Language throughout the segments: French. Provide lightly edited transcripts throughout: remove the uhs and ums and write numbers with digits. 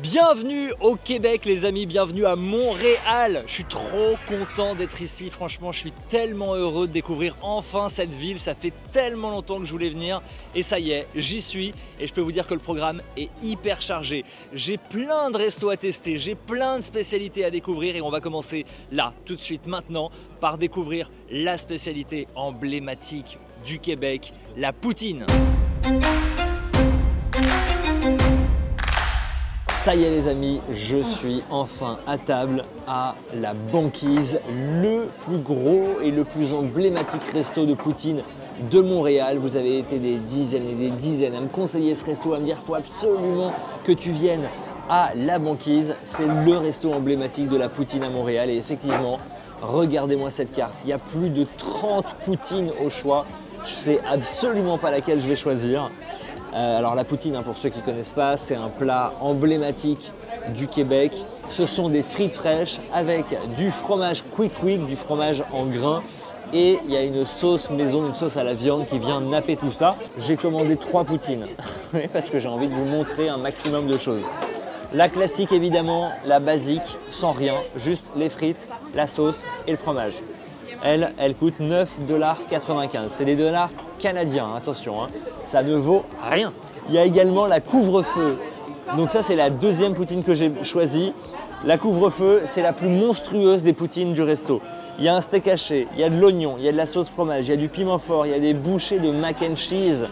Bienvenue au Québec les amis, bienvenue à Montréal. Je suis trop content d'être ici, franchement je suis tellement heureux de découvrir enfin cette ville. Ça fait tellement longtemps que je voulais venir et ça y est, j'y suis. Et je peux vous dire que le programme est hyper chargé. J'ai plein de restos à tester, j'ai plein de spécialités à découvrir. Et on va commencer là, tout de suite maintenant, par découvrir la spécialité emblématique du Québec, la poutine. Ça y est les amis, je suis enfin à table à la Banquise, le plus gros et le plus emblématique resto de poutine de Montréal. Vous avez été des dizaines et des dizaines à me conseiller ce resto, à me dire qu'il faut absolument que tu viennes à la Banquise. C'est le resto emblématique de la poutine à Montréal et effectivement, regardez-moi cette carte. Il y a plus de 30 poutines au choix. Je ne sais absolument pas laquelle je vais choisir. Alors la poutine, pour ceux qui ne connaissent pas, c'est un plat emblématique du Québec. Ce sont des frites fraîches avec du fromage quick, du fromage en grains. Et il y a une sauce maison, une sauce à la viande qui vient napper tout ça. J'ai commandé 3 poutines parce que j'ai envie de vous montrer un maximum de choses. La classique évidemment, la basique, sans rien, juste les frites, la sauce et le fromage. Elle coûte 9,95 $. C'est des dollars canadiens, attention, hein. Ça ne vaut rien. Il y a également la couvre-feu. Donc ça, c'est la deuxième poutine que j'ai choisie. La couvre-feu, c'est la plus monstrueuse des poutines du resto. Il y a un steak haché, il y a de l'oignon, il y a de la sauce fromage, il y a du piment fort, il y a des bouchées de mac and cheese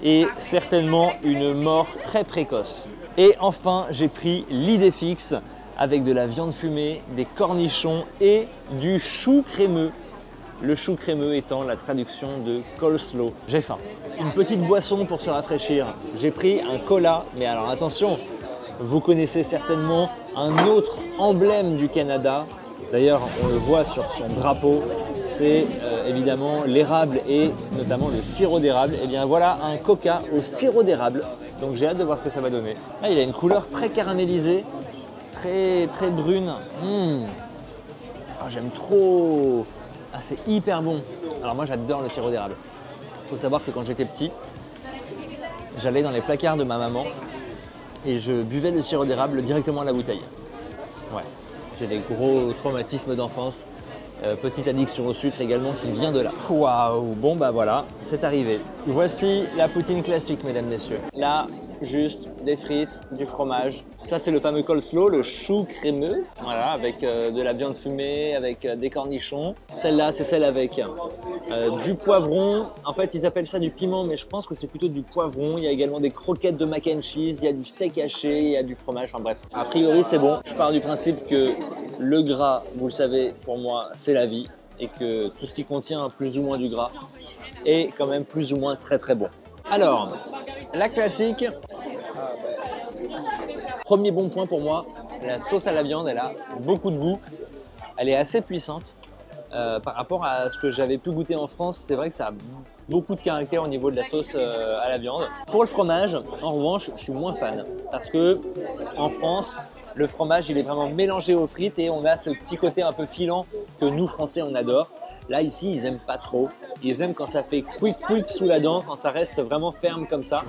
et certainement une mort très précoce. Et enfin, j'ai pris l'idée fixe avec de la viande fumée, des cornichons et du chou crémeux. Le chou crémeux étant la traduction de coleslaw. J'ai faim. Une petite boisson pour se rafraîchir. J'ai pris un cola, mais alors attention, vous connaissez certainement un autre emblème du Canada. D'ailleurs, on le voit sur son drapeau. C'est évidemment l'érable et notamment le sirop d'érable. Et bien voilà un coca au sirop d'érable. Donc j'ai hâte de voir ce que ça va donner. Ah, il a une couleur très caramélisée, très brune. Oh, j'aime trop. Ah, c'est hyper bon. Alors moi j'adore le sirop d'érable. Il faut savoir que quand j'étais petit, j'allais dans les placards de ma maman et je buvais le sirop d'érable directement à la bouteille. Ouais, j'ai des gros traumatismes d'enfance. Petite addiction au sucre également qui vient de là. Waouh, bon bah voilà, c'est arrivé. Voici la poutine classique, mesdames, messieurs. Là, juste des frites, du fromage. Ça, c'est le fameux coleslaw, le chou crémeux. Voilà, avec de la viande fumée, avec des cornichons. Celle-là, c'est celle avec du poivron. En fait, ils appellent ça du piment, mais je pense que c'est plutôt du poivron. Il y a également des croquettes de mac and cheese, il y a du steak haché, il y a du fromage. Enfin bref, a priori, c'est bon. Je pars du principe que le gras, vous le savez, pour moi, c'est la vie. Et que tout ce qui contient plus ou moins du gras est quand même plus ou moins très bon. Alors, la classique, premier bon point pour moi, la sauce à la viande, elle a beaucoup de goût, elle est assez puissante. Par rapport à ce que j'avais pu goûter en France, c'est vrai que ça a beaucoup de caractère au niveau de la sauce à la viande. Pour le fromage, en revanche, je suis moins fan parce que en France, le fromage, il est vraiment mélangé aux frites et on a ce petit côté un peu filant que nous, Français, on adore. Là, ici, ils aiment pas trop. Ils aiment quand ça fait quick sous la dent, quand ça reste vraiment ferme comme ça.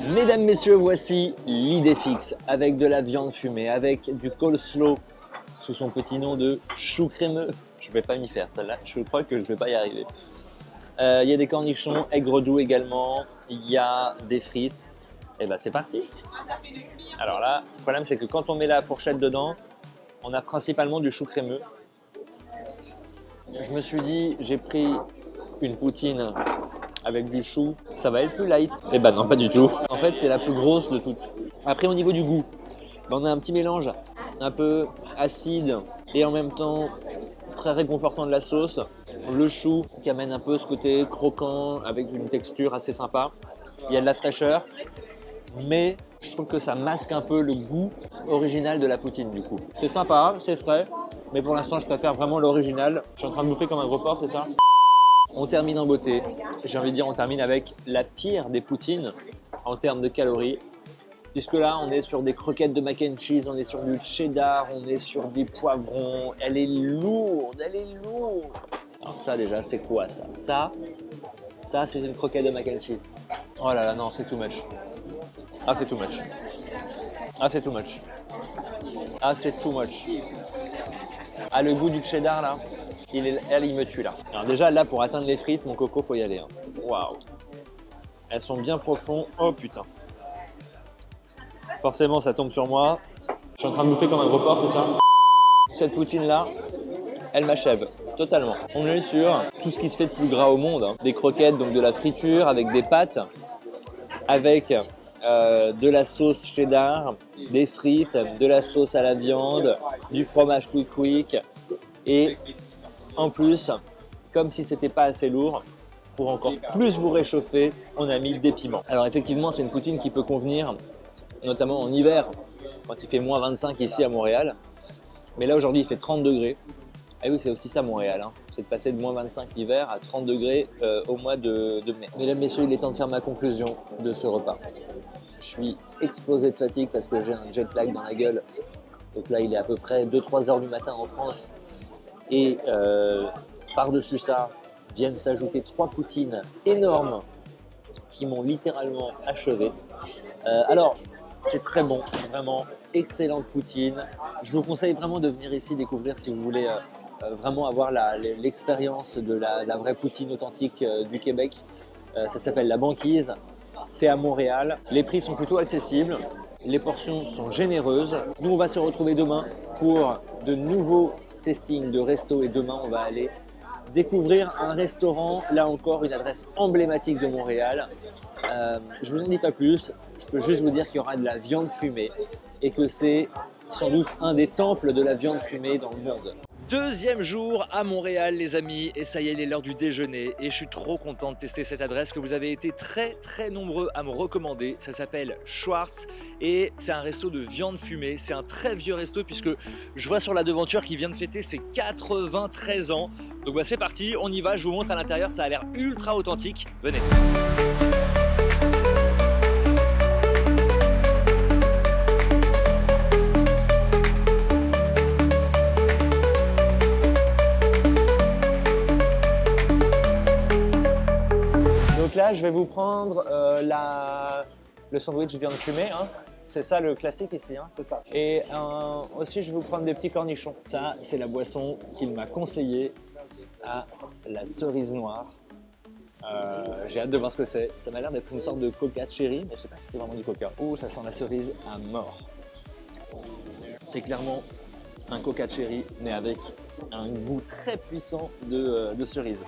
Mesdames, messieurs, voici l'idée fixe avec de la viande fumée, avec du coleslaw sous son petit nom de chou crémeux. Je vais pas m'y faire, celle-là. Je crois que je vais pas y arriver. Il y a des cornichons, aigre doux également. Il y a des frites. Et ben c'est parti. Alors là, le problème c'est que quand on met la fourchette dedans, on a principalement du chou crémeux. Je me suis dit, j'ai pris une poutine avec du chou, ça va être plus light. Et ben non, pas du tout. En fait, c'est la plus grosse de toutes. Après, au niveau du goût, ben, on a un petit mélange un peu acide et en même temps très réconfortant de la sauce. Le chou qui amène un peu ce côté croquant avec une texture assez sympa. Il y a de la fraîcheur. Mais je trouve que ça masque un peu le goût original de la poutine du coup. C'est sympa, c'est frais, mais pour l'instant je préfère vraiment l'original. Je suis en train de bouffer comme un gros porc, c'est ça? On termine en beauté. J'ai envie de dire on termine avec la pire des poutines en termes de calories. Puisque là on est sur des croquettes de mac and cheese, on est sur du cheddar, on est sur des poivrons. Elle est lourde, elle est lourde. Alors ça déjà c'est quoi ça? Ça c'est une croquette de mac and cheese. Oh là là non, c'est too much. Ah, c'est too much. Ah, c'est too much. Ah, c'est too much. Ah, le goût du cheddar, là, il me tue, là. Alors déjà, là, pour atteindre les frites, mon coco, faut y aller. Hein. Waouh. Elles sont bien profondes. Oh, putain. Forcément, ça tombe sur moi. Je suis en train de bouffer comme un gros porc, c'est ça? Cette poutine-là, elle m'achève totalement. On est sur tout ce qui se fait de plus gras au monde. Hein. Des croquettes, donc de la friture, avec des pâtes, avec de la sauce cheddar, des frites, de la sauce à la viande, du fromage quick et en plus, comme si c'était pas assez lourd, pour encore plus vous réchauffer, on a mis des piments. Alors effectivement, c'est une poutine qui peut convenir, notamment en hiver, quand il fait moins 25 ici à Montréal. Mais là aujourd'hui il fait 30 degrés. Et oui, c'est aussi ça Montréal, hein. C'est de passer de moins 25 l'hiver à 30 degrés au mois de mai. Mesdames, messieurs, il est temps de faire ma conclusion de ce repas. Je suis explosé de fatigue parce que j'ai un jet lag dans la gueule. Donc là, il est à peu près 2-3 heures du matin en France. Et par-dessus ça, viennent s'ajouter 3 poutines énormes qui m'ont littéralement achevé. Alors, c'est très bon, vraiment excellente poutine. Je vous conseille vraiment de venir ici découvrir si vous voulez vraiment avoir l'expérience de la vraie poutine authentique du Québec. Ça s'appelle La Banquise. C'est à Montréal. Les prix sont plutôt accessibles. Les portions sont généreuses. Nous, on va se retrouver demain pour de nouveaux testings de resto. Et demain, on va aller découvrir un restaurant, là encore une adresse emblématique de Montréal. Je vous en dis pas plus. Je peux juste vous dire qu'il y aura de la viande fumée et que c'est sans doute un des temples de la viande fumée dans le monde. Deuxième jour à Montréal les amis, et ça y est, il est l'heure du déjeuner et je suis trop content de tester cette adresse que vous avez été très nombreux à me recommander. Ça s'appelle Schwartz et c'est un resto de viande fumée. C'est un très vieux resto puisque je vois sur la devanture qu'il vient de fêter ses 93 ans. Donc bah c'est parti, on y va, je vous montre à l'intérieur, ça a l'air ultra authentique. Venez. Là, je vais vous prendre le sandwich viande fumée. Hein. C'est ça le classique ici. Hein. C'est ça. Et aussi, je vais vous prendre des petits cornichons. Ça, c'est la boisson qu'il m'a conseillé à la cerise noire. J'ai hâte de voir ce que c'est. Ça m'a l'air d'être une sorte de coca cherry, mais je ne sais pas si c'est vraiment du coca. Oh, ça sent la cerise à mort. C'est clairement un coca cherry, mais avec un goût très puissant de cerise.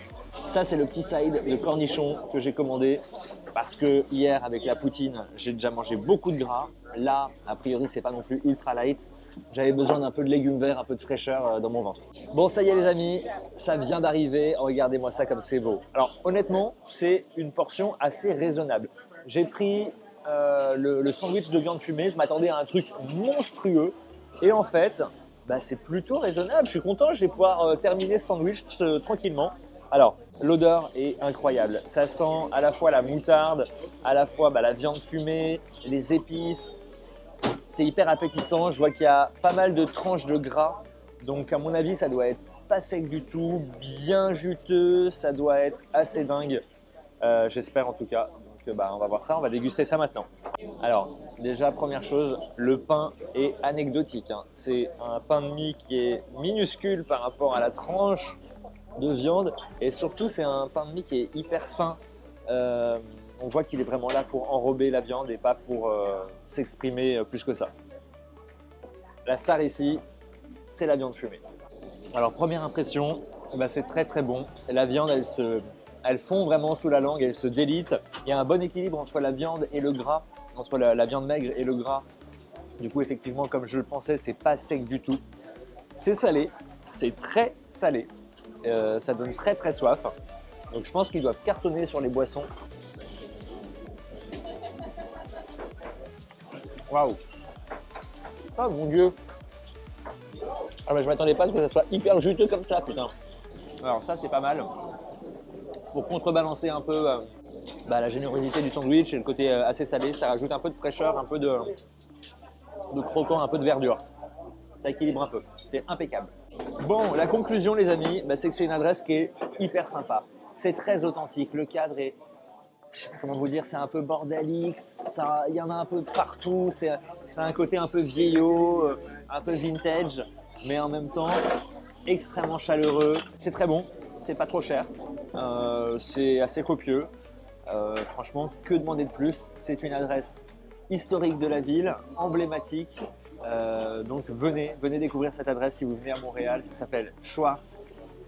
Ça, c'est le petit side de cornichon que j'ai commandé parce que hier, avec la poutine, j'ai déjà mangé beaucoup de gras. Là, a priori, c'est pas non plus ultra light. J'avais besoin d'un peu de légumes verts, un peu de fraîcheur dans mon ventre. Bon, ça y est les amis, ça vient d'arriver. Regardez-moi ça comme c'est beau. Alors, honnêtement, c'est une portion assez raisonnable. J'ai pris le sandwich de viande fumée. Je m'attendais à un truc monstrueux. Et en fait, bah, c'est plutôt raisonnable. Je suis content, je vais pouvoir terminer ce sandwich tranquillement. Alors, l'odeur est incroyable. Ça sent à la fois la moutarde, à la fois la viande fumée, les épices. C'est hyper appétissant. Je vois qu'il y a pas mal de tranches de gras. Donc, à mon avis, ça doit être pas sec du tout, bien juteux. Ça doit être assez dingue. J'espère en tout cas. Donc, on va voir ça. On va déguster ça maintenant. Alors, déjà, première chose, le pain est anecdotique. Hein. C'est un pain de mie qui est minuscule par rapport à la tranche de viande et surtout c'est un pain de mie qui est hyper fin. On voit qu'il est vraiment là pour enrober la viande et pas pour s'exprimer plus que ça. La star ici, c'est la viande fumée. Alors première impression, c'est très bon. La viande elle fond vraiment sous la langue, elle se délite. Il y a un bon équilibre entre la viande et le gras, entre la viande maigre et le gras. Du coup effectivement comme je le pensais, c'est pas sec du tout. C'est salé, c'est très salé. Ça donne très soif. Donc je pense qu'ils doivent cartonner sur les boissons. Waouh! Oh mon dieu! Ah mais je m'attendais pas à ce que ça soit hyper juteux comme ça, putain. Alors ça c'est pas mal. Pour contrebalancer un peu la générosité du sandwich et le côté assez salé, ça rajoute un peu de fraîcheur, un peu de croquant, un peu de verdure. Ça équilibre un peu, c'est impeccable. Bon, la conclusion les amis, c'est que c'est une adresse qui est hyper sympa. C'est très authentique, le cadre est je sais pas comment vous dire, c'est un peu bordélique, il y en a un peu partout, c'est un côté un peu vieillot, un peu vintage, mais en même temps extrêmement chaleureux. C'est très bon, c'est pas trop cher, c'est assez copieux. Franchement, que demander de plus? C'est une adresse historique de la ville, emblématique. Donc venez découvrir cette adresse si vous venez à Montréal. Ça s'appelle Schwartz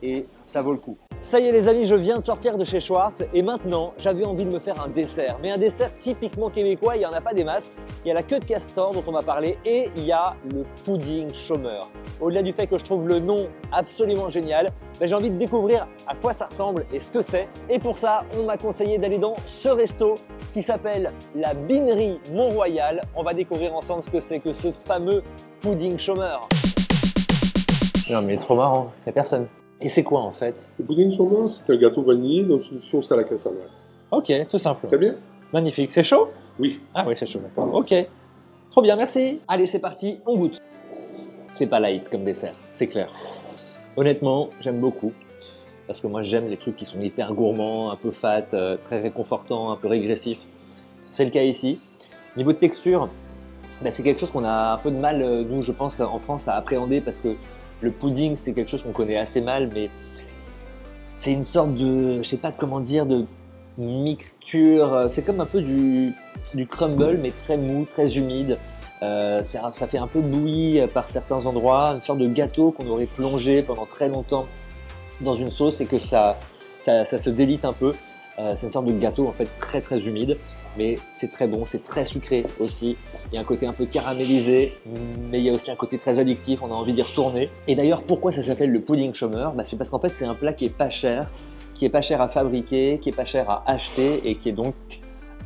et ça vaut le coup. Ça y est les amis, je viens de sortir de chez Schwartz et maintenant j'avais envie de me faire un dessert. Mais un dessert typiquement québécois, il n'y en a pas des masses. Il y a la queue de castor dont on va parler et il y a le pudding chômeur. Au-delà du fait que je trouve le nom absolument génial, j'ai envie de découvrir à quoi ça ressemble et ce que c'est. Et pour ça, on m'a conseillé d'aller dans ce resto qui s'appelle la Binerie Mont-Royal. On va découvrir ensemble ce que c'est que ce fameux pudding chômeur. Non mais trop marrant, il n'y a personne. Et c'est quoi en fait? Le pudding chômeur, c'est un gâteau vanillé dans une sauce à la cassonade. Ok, tout simple. Très bien? Magnifique. C'est chaud? Oui. Ah oui, c'est chaud, d'accord. Ok. Trop bien, merci. Allez, c'est parti, on goûte. C'est pas light comme dessert, c'est clair. Honnêtement, j'aime beaucoup. Parce que moi, j'aime les trucs qui sont hyper gourmands, un peu fat, très réconfortants, un peu régressifs. C'est le cas ici. Niveau de texture, c'est quelque chose qu'on a un peu de mal, nous, je pense, en France, à appréhender parce que le pudding, c'est quelque chose qu'on connaît assez mal, mais c'est une sorte de, je sais pas comment dire, de mixture. C'est comme un peu du crumble, mais très mou, très humide. Ça fait un peu bouilli par certains endroits, une sorte de gâteau qu'on aurait plongé pendant très longtemps dans une sauce et que ça se délite un peu. C'est une sorte de gâteau en fait très très humide, mais c'est très bon, c'est très sucré aussi. Il y a un côté un peu caramélisé, mais il y a aussi un côté très addictif, on a envie d'y retourner. Et d'ailleurs, pourquoi ça s'appelle le pudding chômeur? C'est parce qu'en fait c'est un plat qui est pas cher à fabriquer, qui est pas cher à acheter et qui est donc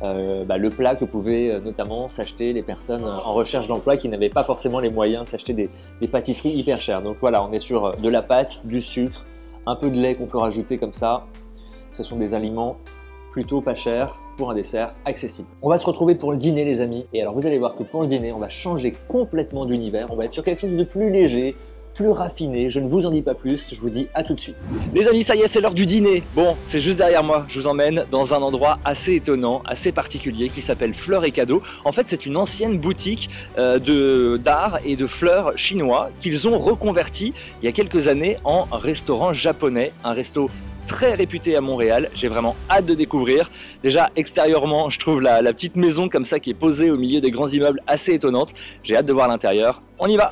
le plat que pouvaient notamment s'acheter les personnes en recherche d'emploi qui n'avaient pas forcément les moyens de s'acheter des pâtisseries hyper chères. Donc voilà, on est sur de la pâte, du sucre, un peu de lait qu'on peut rajouter comme ça. Ce sont des aliments plutôt pas chers pour un dessert accessible. On va se retrouver pour le dîner les amis. Et alors vous allez voir que pour le dîner, on va changer complètement d'univers. On va être sur quelque chose de plus léger, plus raffiné. Je ne vous en dis pas plus, je vous dis à tout de suite. Les amis, ça y est, c'est l'heure du dîner. Bon, c'est juste derrière moi. Je vous emmène dans un endroit assez étonnant, assez particulier qui s'appelle Fleurs et Cadeaux. En fait, c'est une ancienne boutique d'art et de fleurs chinois qu'ils ont reconverti il y a quelques années en restaurant japonais. Un resto très réputé à Montréal, j'ai vraiment hâte de découvrir. Déjà extérieurement, je trouve la petite maison comme ça qui est posée au milieu des grands immeubles assez étonnante. J'ai hâte de voir l'intérieur. On y va!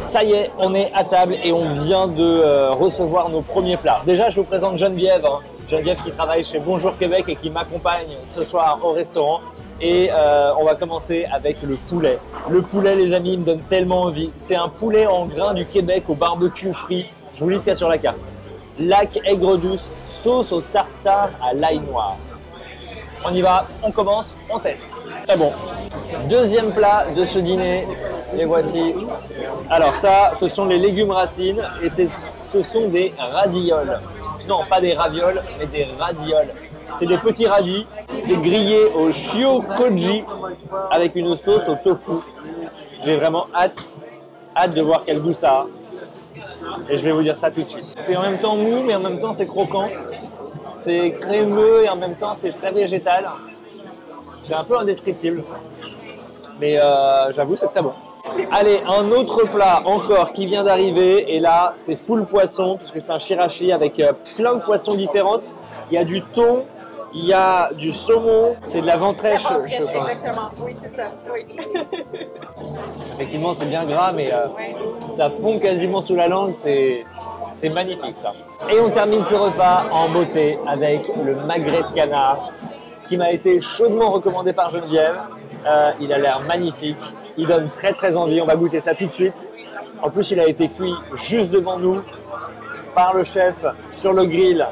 Ça y est, on est à table et on vient de recevoir nos premiers plats. Déjà, je vous présente Geneviève. Geneviève qui travaille chez Bonjour Québec et qui m'accompagne ce soir au restaurant. Et on va commencer avec le poulet. Le poulet, les amis, me donne tellement envie. C'est un poulet en grains du Québec au barbecue frit. Je vous lis ce qu'il y a sur la carte. Lac aigre douce, sauce au tartare à l'ail noir. On y va, on commence, on teste. Très bon. Deuxième plat de ce dîner, les voici. Alors ça, ce sont les légumes racines et ce sont des radioles. Non, pas des ravioles, mais des radioles. C'est des petits radis, c'est grillé au shio-koji avec une sauce au tofu. J'ai vraiment hâte de voir quel goût ça a. Et je vais vous dire ça tout de suite. C'est en même temps mou, mais en même temps c'est croquant. C'est crémeux et en même temps c'est très végétal. C'est un peu indescriptible. Mais j'avoue, c'est très bon. Allez, un autre plat encore qui vient d'arriver. Et là, c'est full poisson, puisque c'est un shirashi avec plein de poissons différents. Il y a du thon, il y a du saumon, c'est de la ventrèche, je pense. Exactement, oui, c'est ça. Oui. Effectivement, c'est bien gras, mais ça fond quasiment sous la langue. C'est magnifique, ça. Et on termine ce repas en beauté avec le magret de canard qui m'a été chaudement recommandé par Geneviève. Il a l'air magnifique, il donne très très envie, on va goûter ça tout de suite. En plus, il a été cuit juste devant nous par le chef sur le grill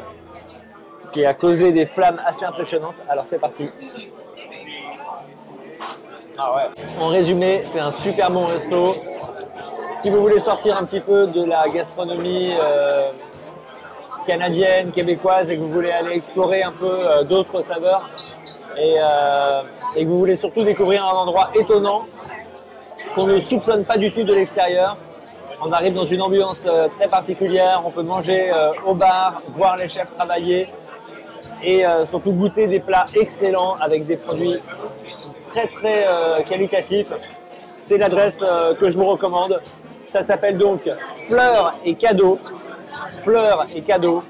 qui a causé des flammes assez impressionnantes. Alors c'est parti. Ah ouais. En résumé, c'est un super bon resto. Si vous voulez sortir un petit peu de la gastronomie canadienne, québécoise et que vous voulez aller explorer un peu d'autres saveurs et et que vous voulez surtout découvrir un endroit étonnant qu'on ne soupçonne pas du tout de l'extérieur, on arrive dans une ambiance très particulière, on peut manger au bar, voir les chefs travailler et surtout goûter des plats excellents avec des produits très très qualitatifs. C'est l'adresse que je vous recommande. Ça s'appelle donc Fleurs et Cadeaux. Fleurs et Cadeaux.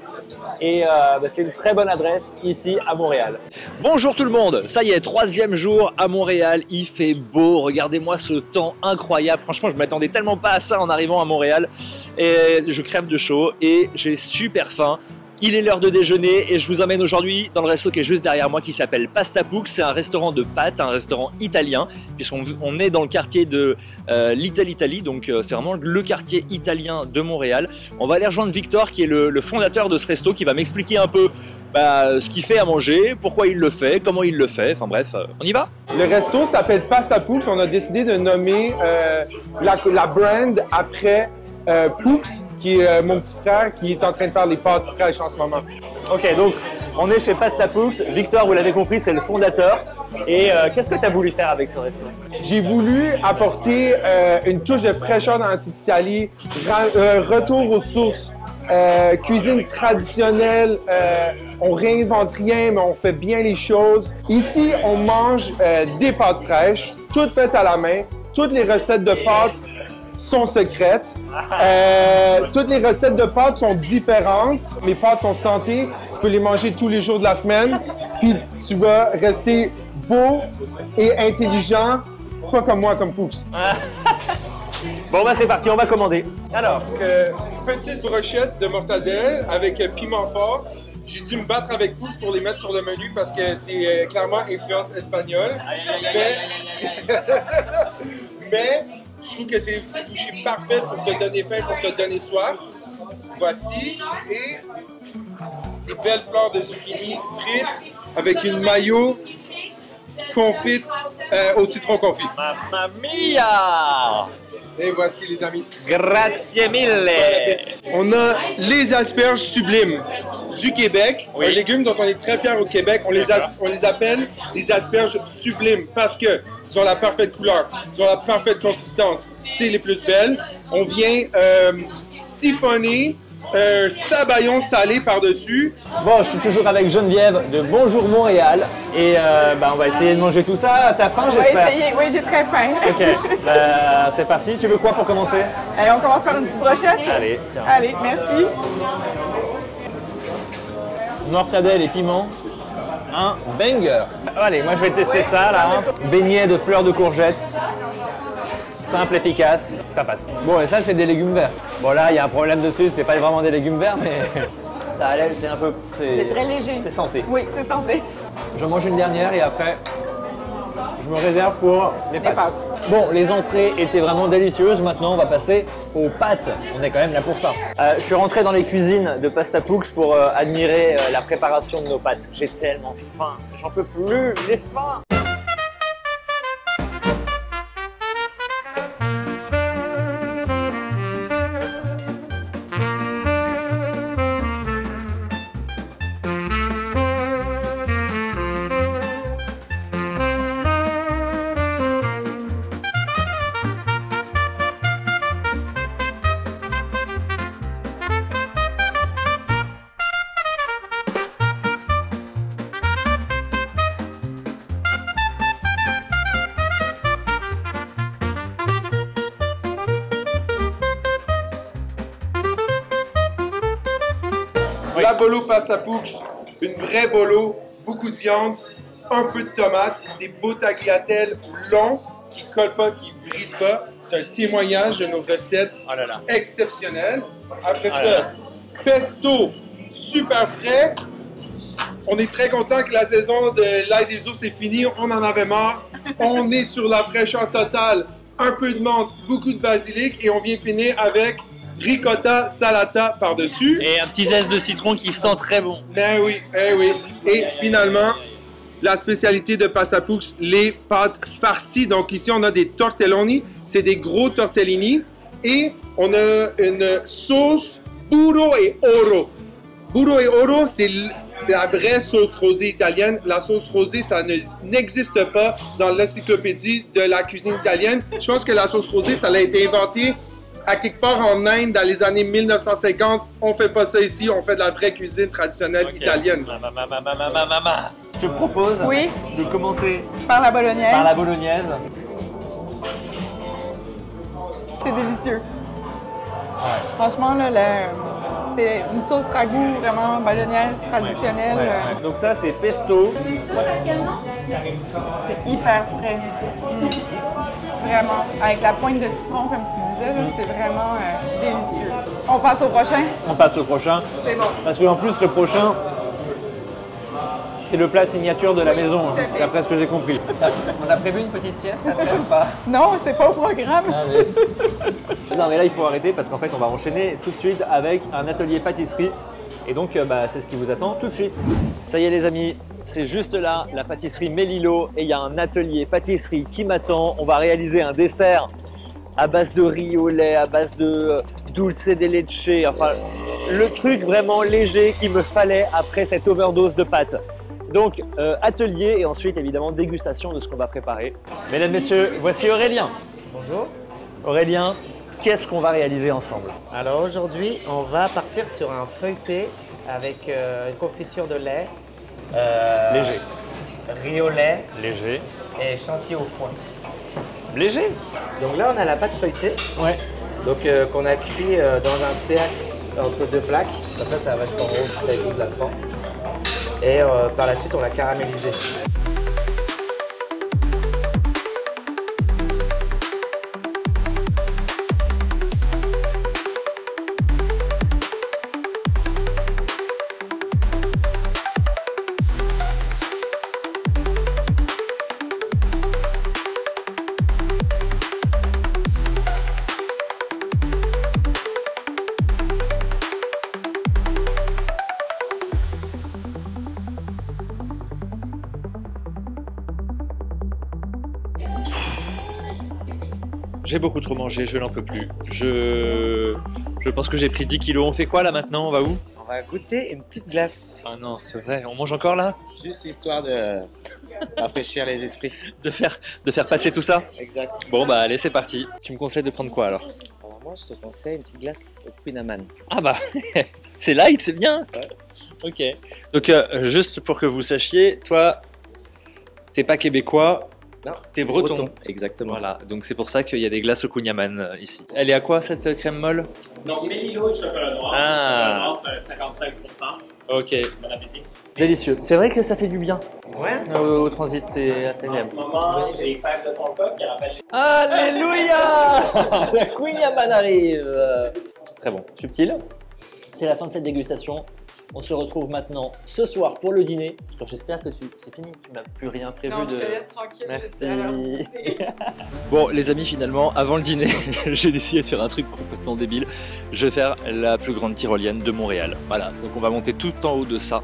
Et c'est une très bonne adresse ici à Montréal. Bonjour tout le monde, ça y est, 3e jour à Montréal, il fait beau, regardez-moi ce temps incroyable, franchement je m'attendais tellement pas à ça en arrivant à Montréal et je crève de chaud et j'ai super faim. Il est l'heure de déjeuner et je vous emmène aujourd'hui dans le resto qui est juste derrière moi qui s'appelle Pastapux. C'est un restaurant de pâtes, un restaurant italien puisqu'on est dans le quartier de Little Italy, donc c'est vraiment le quartier italien de Montréal. On va aller rejoindre Victor qui est le fondateur de ce resto qui va m'expliquer un peu ce qu'il fait à manger, pourquoi il le fait, comment il le fait, enfin bref, on y va. Le resto s'appelle Pastapux, on a décidé de nommer la brand après Pux, qui est mon petit frère, qui est en train de faire les pâtes fraîches en ce moment. Ok, donc on est chez Pastapux. Victor, vous l'avez compris, c'est le fondateur. Et qu'est-ce que tu as voulu faire avec ce resto? J'ai voulu apporter une touche de fraîcheur dans la petite Italie, retour aux sources, cuisine traditionnelle, on réinvente rien, mais on fait bien les choses. Ici, on mange des pâtes fraîches, toutes faites à la main, toutes les recettes de pâtes sont secrètes. Toutes les recettes de pâtes sont différentes. Mes pâtes sont santé. Tu peux les manger tous les jours de la semaine. Puis tu vas rester beau et intelligent, pas comme moi, comme Pux. Bon, c'est parti, on va commander. Alors, petite brochette de mortadelle avec piment fort. J'ai dû me battre avec Pux pour les mettre sur le menu parce que c'est clairement influence espagnole. Mais je trouve que c'est une petite bouchée parfaite pour se donner faim, pour se donner soif. Voici. Et des belles fleurs de zucchini frites avec une mayo confite au citron confit. Mamma mia! Et voici les amis. Grazie mille! On a les asperges sublimes du Québec, oui. Un légume dont on est très fiers au Québec. On les appelle les asperges sublimes parce que ils ont la parfaite couleur, ils ont la parfaite consistance. C'est les plus belles. On vient siphonner un sabayon salé par-dessus. Bon, je suis toujours avec Geneviève de Bonjour Montréal et on va essayer de manger tout ça. T'as faim, j'espère? On va essayer, oui, j'ai très faim. Ok, c'est parti. Tu veux quoi pour commencer? On commence par une petite brochette. Allez, tiens. Allez, merci. Mortadelle et piment. Un banger. Allez, moi je vais tester ça là. Beignet de fleurs de courgettes. Simple, efficace, ça passe. Bon, et ça c'est des légumes verts. Bon là, il y a un problème dessus, c'est pas vraiment des légumes verts, mais ça allait, c'est un peu... C'est très léger. C'est santé. Oui, c'est santé. Je mange une dernière et après, je me réserve pour les pâtes. Bon, les entrées étaient vraiment délicieuses. Maintenant, on va passer aux pâtes. On est quand même là pour ça. Je suis rentré dans les cuisines de Pastapux pour admirer la préparation de nos pâtes. J'ai tellement faim. J'en peux plus. J'ai faim. Oui. La bolo Pastapux, une vraie bolo, beaucoup de viande, un peu de tomates, des beaux tagliatelles longs qui ne collent pas, qui ne brisent pas. C'est un témoignage de nos recettes exceptionnelles. Après ça, pesto super frais. On est très content que la saison de l'ail des eaux c'est fini. On en avait marre. On est sur la fraîcheur totale. Un peu de menthe, beaucoup de basilic et on vient finir avec ricotta salata par-dessus. Et un petit zeste de citron qui sent très bon. Ben oui, eh oui. Et finalement, la spécialité de Pastapux, les pâtes farcies. Donc ici, on a des tortelloni. C'est des gros tortellini. Et on a une sauce burro et oro. Burro et oro, c'est C'est la vraie sauce rosée italienne. La sauce rosée, ça n'existe pas dans l'encyclopédie de la cuisine italienne. Je pense que la sauce rosée, ça a été inventé à quelque part en Inde dans les années 1950. On fait pas ça ici, on fait de la vraie cuisine traditionnelle italienne. Je propose Oui. de commencer Par la bolognaise. par la bolognaise. C'est délicieux. Franchement, là, c'est une sauce ragoût vraiment bolognaise traditionnelle. Donc ça, c'est pesto. C'est hyper frais. Vraiment. Avec la pointe de citron, comme tu disais, là, c'est vraiment délicieux. On passe au prochain? On passe au prochain. C'est bon. Parce qu'en plus, le prochain, c'est le plat signature de la maison, d'après ce que j'ai compris. On a prévu une petite sieste après ou pas? Non, c'est pas au programme. Non mais là il faut arrêter parce qu'en fait on va enchaîner tout de suite avec un atelier pâtisserie et donc c'est ce qui vous attend tout de suite. Ça y est les amis, c'est juste là la pâtisserie Melillo et il y a un atelier pâtisserie qui m'attend. On va réaliser un dessert à base de riz au lait, à base de dulce de leche, enfin le truc vraiment léger qu'il me fallait après cette overdose de pâtes. Donc atelier et ensuite évidemment dégustation de ce qu'on va préparer. Mesdames, messieurs, voici Aurélien. Bonjour. Aurélien, qu'est-ce qu'on va réaliser ensemble? Alors aujourd'hui, on va partir sur un feuilleté avec une confiture de lait, Léger. riz au lait Léger. et chantilly au foin. Léger? Donc là, on a la pâte feuilletée, Ouais. donc qu'on a cuit dans un cercle entre deux plaques. Comme ça va vachement rond, ça épouse la forme. Et par la suite, on l'a caramélisé. J'ai beaucoup trop mangé, je n'en peux plus. Je pense que j'ai pris 10 kilos. On fait quoi là maintenant? On va où? On va goûter une petite glace. Ah non, c'est vrai, on mange encore là? Juste histoire de rafraîchir les esprits. De faire passer tout ça? Exact. Bon bah allez, c'est parti. Tu me conseilles de prendre quoi alors? Alors moi, je te conseille une petite glace au Queen Amman. Ah bah, c'est light, c'est bien. Ouais. Ok. Donc juste pour que vous sachiez, toi, t'es pas québécois, Non, t'es breton. Exactement. Voilà, donc c'est pour ça qu'il y a des glaces au kouign-amann ici. Elle est à quoi cette crème molle? Donc, Melillo et chocolat noir. Ah. Le chocolat noir, c'est 55%. Ok. Bon appétit. Délicieux. C'est vrai que ça fait du bien. Ouais. Au transit, c'est assez En agréable. ce moment, j'ai fèves de tonka qui rappellent les... Alléluia. La kouign-amann arrive. Très bon. Subtil. C'est la fin de cette dégustation. On se retrouve maintenant ce soir pour le dîner. J'espère que c'est fini, tu m'as plus rien prévu Non, de... je te laisse tranquille. Merci. j'étais à l'heure. Bon les amis, finalement, avant le dîner, j'ai décidé de faire un truc complètement débile. Je vais faire la plus grande tyrolienne de Montréal. Voilà, donc on va monter tout en haut de ça.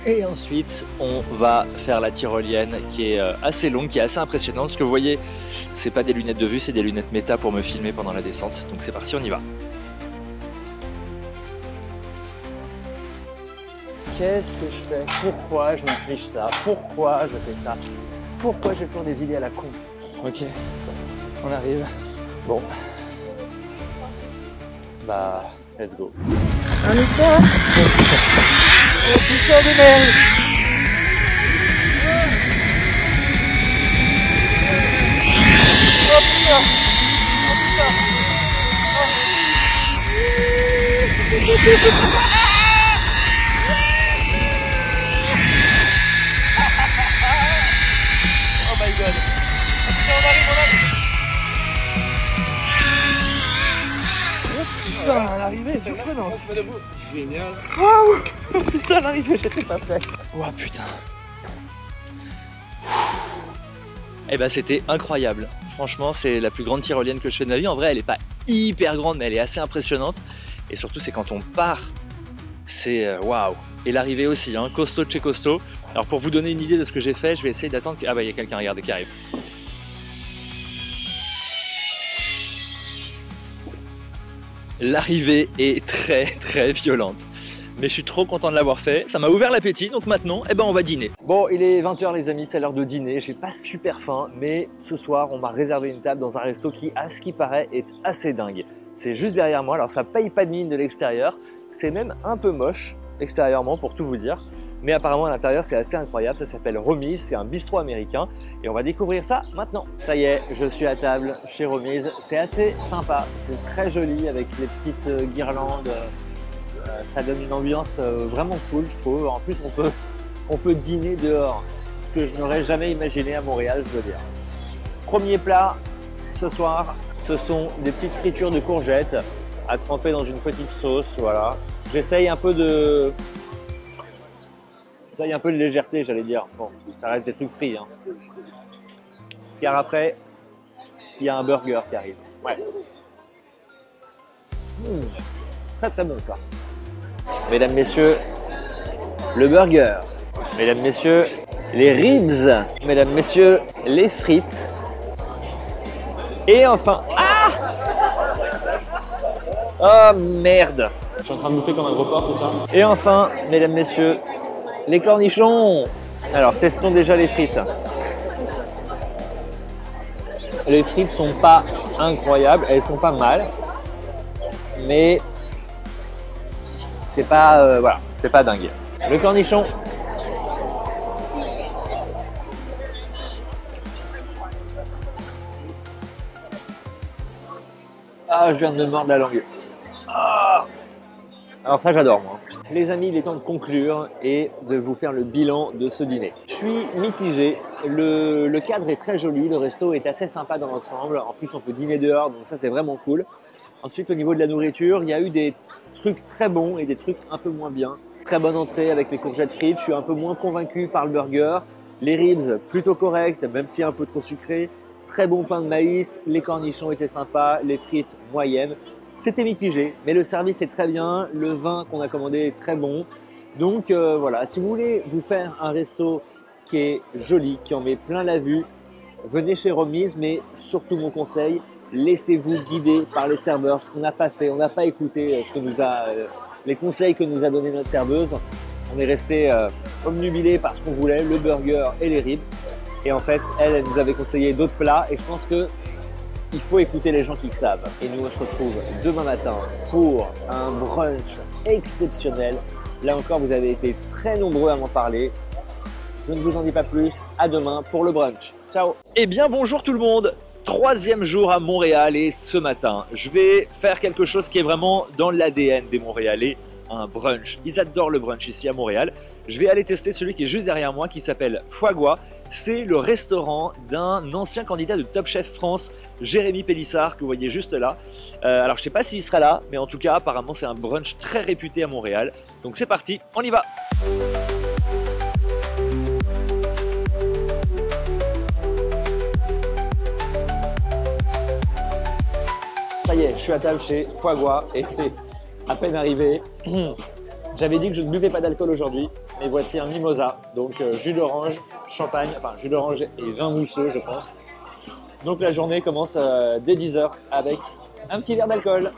Et ensuite, on va faire la tyrolienne qui est assez longue, qui est assez impressionnante. Ce que vous voyez, c'est pas des lunettes de vue, c'est des lunettes méta pour me filmer pendant la descente. Donc c'est parti, on y va. Qu'est-ce que je fais? Pourquoi je m'inflige ça? Pourquoi je fais ça? Pourquoi j'ai toujours des idées à la con? Ok, on arrive. Bon. Bah, let's go. On y va. Oh putain de merde! Oh putain! Oh my god! On arrive! Putain, à l'arrivée, c'est surprenant! Génial! Waouh! Putain, à l'arrivée, j'étais pas prêt! Oh putain! Eh ben, c'était incroyable! Franchement, c'est la plus grande tyrolienne que je fais de ma vie. En vrai, elle est pas hyper grande, mais elle est assez impressionnante. Et surtout, c'est quand on part, c'est waouh! Et l'arrivée aussi, hein, costaud de chez costaud. Alors pour vous donner une idée de ce que j'ai fait, je vais essayer d'attendre que... Ah bah il y a quelqu'un, regardez, qui arrive. L'arrivée est très violente. Mais je suis trop content de l'avoir fait. Ça m'a ouvert l'appétit, donc maintenant, eh ben, on va dîner. Bon, il est 20h les amis, c'est l'heure de dîner. J'ai pas super faim, mais ce soir, on m'a réservé une table dans un resto qui, à ce qui paraît, est assez dingue. C'est juste derrière moi, alors ça paye pas de mine de l'extérieur. C'est même un peu moche extérieurement pour tout vous dire. Mais apparemment à l'intérieur c'est assez incroyable, ça s'appelle Romi's, c'est un bistrot américain et on va découvrir ça maintenant. Ça y est, je suis à table chez Romi's, c'est assez sympa, c'est très joli avec les petites guirlandes, ça donne une ambiance vraiment cool je trouve. En plus on peut dîner dehors, ce que je n'aurais jamais imaginé à Montréal je veux dire. Premier plat ce soir, ce sont des petites fritures de courgettes à tremper dans une petite sauce, voilà. J'essaye un peu de... Ça y a un peu de légèreté, j'allais dire. Bon, ça reste des trucs frits. Hein. Car après, il y a un burger qui arrive. Ouais. Très bon ça. Mesdames, messieurs, le burger. Mesdames, messieurs, les ribs. Mesdames, messieurs, les frites. Et enfin... Ah! Oh merde! Je suis en train de bouffer comme un gros porc, c'est ça? Et enfin, mesdames, messieurs, les cornichons. Alors, testons déjà les frites. Les frites sont pas incroyables, elles sont pas mal, mais c'est pas voilà, c'est pas dingue. Le cornichon. Ah, je viens de me mordre la langue. Ah. Alors ça, j'adore moi. Les amis, il est temps de conclure et de vous faire le bilan de ce dîner. Je suis mitigé, le cadre est très joli, le resto est assez sympa dans l'ensemble. En plus, on peut dîner dehors, donc ça, c'est vraiment cool. Ensuite, au niveau de la nourriture, il y a eu des trucs très bons et des trucs un peu moins bien. Très bonne entrée avec les courgettes frites, je suis un peu moins convaincu par le burger. Les ribs, plutôt corrects, même si un peu trop sucré. Très bon pain de maïs, les cornichons étaient sympas, les frites moyennes. C'était mitigé, mais le service est très bien, le vin qu'on a commandé est très bon. Donc voilà, si vous voulez vous faire un resto qui est joli, qui en met plein la vue, venez chez Romi's, mais surtout mon conseil, laissez-vous guider par les serveurs. Ce qu'on n'a pas fait, on n'a pas écouté les conseils que nous a donné notre serveuse. On est resté obnubilé par ce qu'on voulait, le burger et les ribs. Et en fait, elle nous avait conseillé d'autres plats et je pense que il faut écouter les gens qui savent. Et nous, on se retrouve demain matin pour un brunch exceptionnel. Là encore, vous avez été très nombreux à m'en parler. Je ne vous en dis pas plus. À demain pour le brunch. Ciao. Eh bien, bonjour tout le monde. 3e jour à Montréal et ce matin, je vais faire quelque chose qui est vraiment dans l'ADN des Montréalais. Un brunch. Ils adorent le brunch ici à Montréal. Je vais aller tester celui qui est juste derrière moi qui s'appelle Foie Gras. C'est le restaurant d'un ancien candidat de Top Chef France, Jérémy Pélissard, que vous voyez juste là. Alors je ne sais pas s'il sera là, mais en tout cas apparemment c'est un brunch très réputé à Montréal. Donc c'est parti, on y va. Ça y est, je suis à table chez Foie Gras et à peine arrivé, j'avais dit que je ne buvais pas d'alcool aujourd'hui, mais voici un mimosa, donc jus d'orange, champagne, enfin jus d'orange et vin mousseux je pense. Donc la journée commence dès 10h avec un petit verre d'alcool,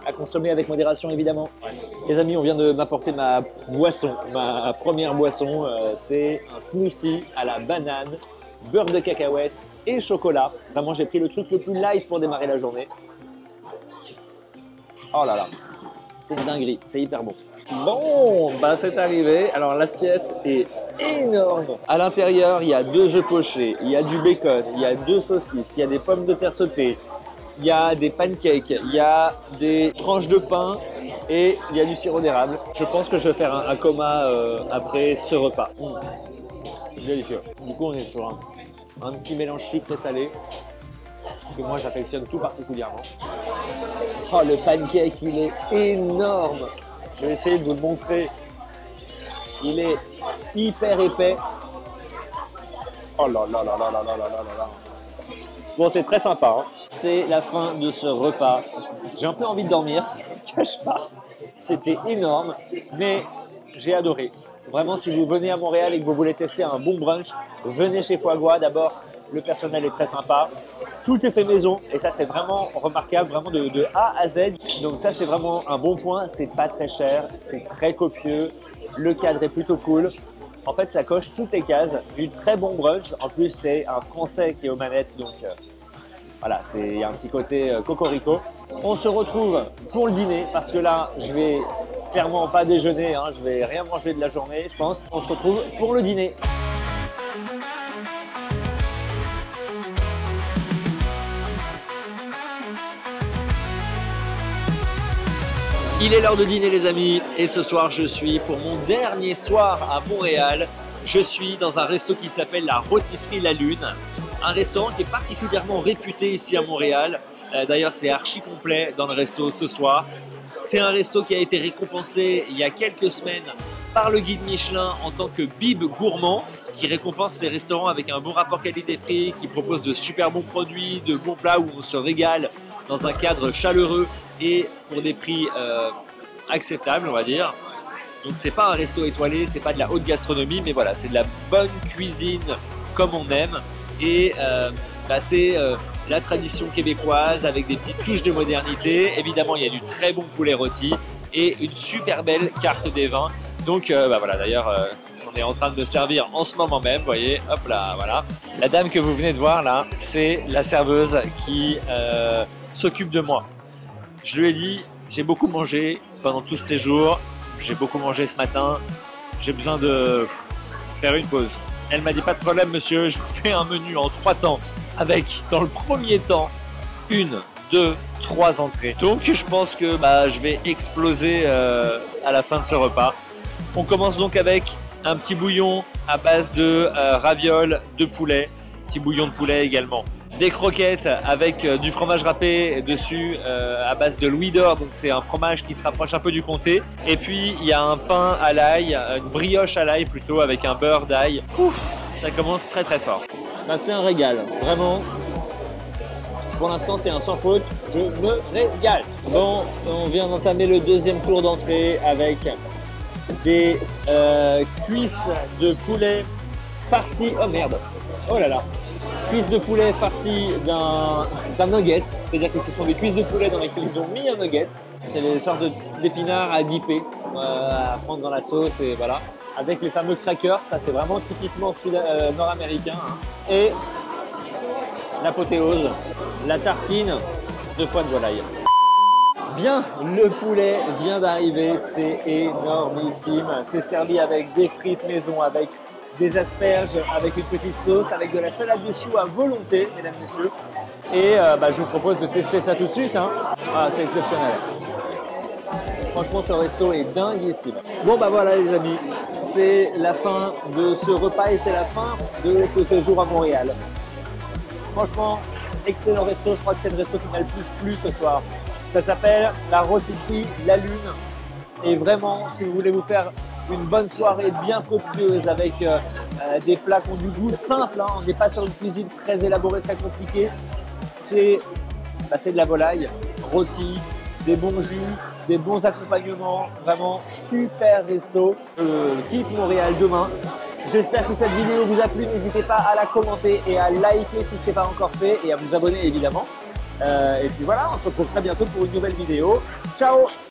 à consommer avec modération évidemment. Les amis, on vient de m'apporter ma boisson, ma première boisson, c'est un smoothie à la banane, beurre de cacahuète et chocolat. Vraiment j'ai pris le truc le plus light pour démarrer la journée. Oh là là, c'est une dinguerie, c'est hyper bon. Bon, bah c'est arrivé. Alors l'assiette est énorme. À l'intérieur, il y a 2 œufs pochés, il y a du bacon, il y a 2 saucisses, il y a des pommes de terre sautées, il y a des pancakes, il y a des tranches de pain et il y a du sirop d'érable. Je pense que je vais faire un coma après ce repas. Délicieux. Du coup, on est sur un petit mélange sucré-salé que moi j'affectionne tout particulièrement. Oh, le pancake, il est énorme. Je vais essayer de vous le montrer. Il est hyper épais. Oh là là là là là là là là là. Bon, c'est très sympa. Hein. C'est la fin de ce repas. J'ai un peu envie de dormir, je ne cache pas. C'était énorme, mais j'ai adoré. Vraiment, si vous venez à Montréal et que vous voulez tester un bon brunch, venez chez Foie Gras. D'abord, le personnel est très sympa. Tout est fait maison et ça c'est vraiment remarquable, vraiment de A à Z. Donc ça c'est vraiment un bon point, c'est pas très cher, c'est très copieux, le cadre est plutôt cool. En fait ça coche toutes les cases, du très bon brunch. En plus c'est un Français qui est aux manettes, donc voilà, c'est un petit côté cocorico. On se retrouve pour le dîner parce que là je vais clairement pas déjeuner, hein, je vais rien manger de la journée je pense. On se retrouve pour le dîner. Il est l'heure de dîner les amis et ce soir je suis pour mon dernier soir à Montréal. Je suis dans un resto qui s'appelle la Rôtisserie La Lune. Un restaurant qui est particulièrement réputé ici à Montréal. D'ailleurs c'est archi complet dans le resto ce soir. C'est un resto qui a été récompensé il y a quelques semaines par le guide Michelin en tant que Bib gourmand qui récompense les restaurants avec un bon rapport qualité-prix, qui propose de super bons produits, de bons plats où on se régale dans un cadre chaleureux et pour des prix acceptables on va dire. Donc c'est pas un resto étoilé, c'est pas de la haute gastronomie, mais voilà, c'est de la bonne cuisine comme on aime et c'est la tradition québécoise avec des petites touches de modernité. Évidemment il y a du très bon poulet rôti et une super belle carte des vins. Donc voilà, d'ailleurs on est en train de me servir en ce moment même, vous voyez, hop là, voilà. La dame que vous venez de voir là, c'est la serveuse qui s'occupe de moi. Je lui ai dit, j'ai beaucoup mangé pendant tous ces jours, j'ai beaucoup mangé ce matin, j'ai besoin de faire une pause. Elle m'a dit, pas de problème monsieur, je vous fais un menu en 3 temps avec, dans le premier temps, 1, 2, 3 entrées. Donc je pense que je vais exploser à la fin de ce repas. On commence donc avec un petit bouillon à base de ravioles de poulet, petit bouillon de poulet également. Des croquettes avec du fromage râpé dessus à base de Louis d'Or, donc c'est un fromage qui se rapproche un peu du comté. Et puis il y a un pain à l'ail, une brioche à l'ail plutôt avec un beurre d'ail. Ça commence très très fort. Ça fait un régal, vraiment. Pour l'instant c'est un sans faute, je me régale. Bon, on vient d'entamer le deuxième tour d'entrée avec des cuisses de poulet farcies. Oh merde, oh là là. Cuisses de poulet farcies d'un nugget, c'est-à-dire que ce sont des cuisses de poulet dans lesquelles ils ont mis un nugget. C'est des sortes d'épinards à dipper, à prendre dans la sauce et voilà. Avec les fameux crackers, ça c'est vraiment typiquement nord-américain. Hein. Et l'apothéose, la tartine de foie de volaille. Bien, le poulet vient d'arriver, c'est énormissime. C'est servi avec des frites maison, avec des asperges, avec une petite sauce, avec de la salade de choux à volonté, mesdames, messieurs. Et je vous propose de tester ça tout de suite. Hein. Ah, c'est exceptionnel. Franchement, ce resto est dinguissime. Bon, voilà les amis, c'est la fin de ce repas et c'est la fin de ce séjour à Montréal. Franchement, excellent resto. Je crois que c'est le resto qui m'a le plus plu ce soir. Ça s'appelle la Rôtisserie La Lune. Et vraiment, si vous voulez vous faire une bonne soirée bien copieuse avec des plats qui ont du goût simple, hein. On n'est pas sur une cuisine très élaborée, très compliquée. C'est de la volaille, rôti, des bons jus, des bons accompagnements. Vraiment super resto. Quitte Montréal demain. J'espère que cette vidéo vous a plu. N'hésitez pas à la commenter et à liker si ce n'est pas encore fait et à vous abonner évidemment. Et puis voilà, on se retrouve très bientôt pour une nouvelle vidéo. Ciao!